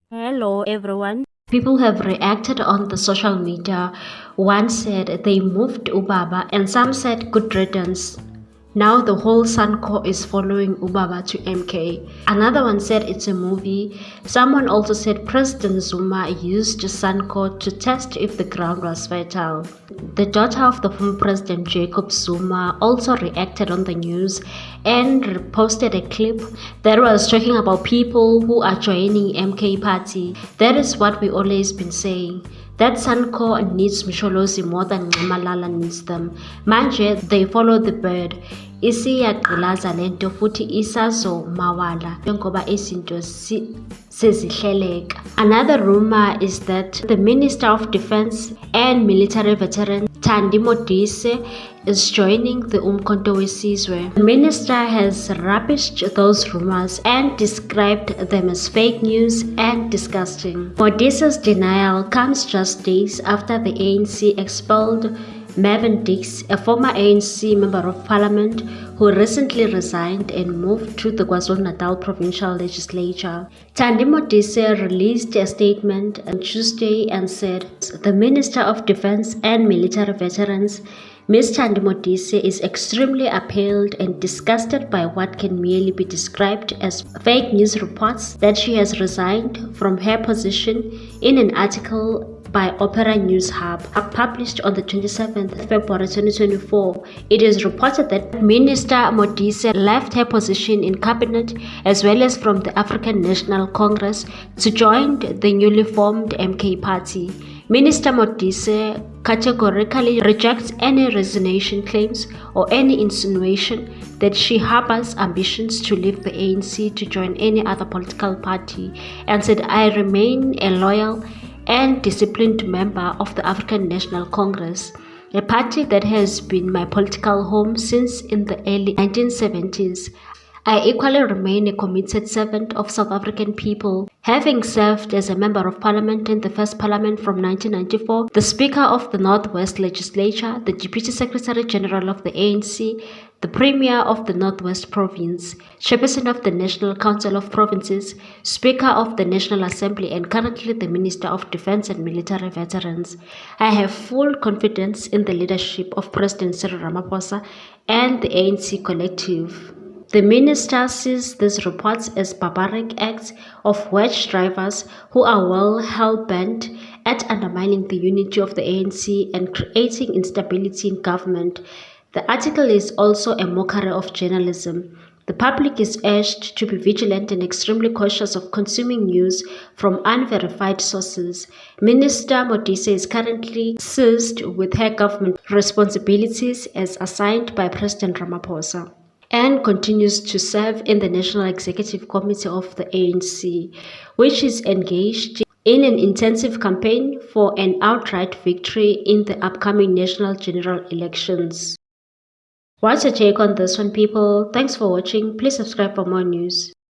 Hello everyone. People have reacted on the social media. One said they moved Ubaba and some said good riddance. Now the whole Sunco is following Ubaba to MK. Another one said it's a movie. Someone also said President Zuma used Sunco to test if the ground was fertile. The daughter of the former President Jacob Zuma also reacted on the news and posted a clip that was talking about people who are joining MK party. That is what we always been saying. That Sunco needs Msholozi more than Malala needs them. Manje, they follow the bird. Isiyagqilaza lento futhi isazomawala njengoba izinto sezihleleka. Another rumor is that the Minister of Defense and Military Veteran Thandi Modise is joining the Umkhonto weSizwe. The minister has rubbished those rumors and described them as fake news and disgusting. Modise's denial comes just days after the ANC expelled Mervyn Dix, a former ANC Member of Parliament who recently resigned and moved to the KwaZulu-Natal Provincial Legislature. Thandi Modise released a statement on Tuesday and said, "The Minister of Defense and Military Veterans, Ms. Thandi Modise, is extremely appalled and disgusted by what can merely be described as fake news reports that she has resigned from her position in an article by Opera News Hub, published on the 27th February 2024. It is reported that Minister Modise left her position in cabinet as well as from the African National Congress to join the newly formed MK party. Minister Modise categorically rejects any resignation claims or any insinuation that she harbors ambitions to leave the ANC to join any other political party, and said, "I remain a loyal and disciplined member of the African National Congress, a party that has been my political home since in the early 1970s. I equally remain a committed servant of South African people, having served as a Member of Parliament in the first Parliament from 1994, the Speaker of the North West Legislature, the Deputy Secretary General of the ANC, the Premier of the North West Province, Chairperson of the National Council of Provinces, Speaker of the National Assembly, and currently the Minister of Defense and Military Veterans. I have full confidence in the leadership of President Cyril Ramaphosa and the ANC collective." The minister sees these reports as barbaric acts of wedge drivers who are well hell-bent at undermining the unity of the ANC and creating instability in government. The article is also a mockery of journalism. The public is urged to be vigilant and extremely cautious of consuming news from unverified sources. Minister Modise is currently seized with her government responsibilities as assigned by President Ramaphosa, and continues to serve in the National Executive Committee of the ANC, which is engaged in an intensive campaign for an outright victory in the upcoming national general elections. What's your take on this one, people? Thanks for watching. Please subscribe for more news.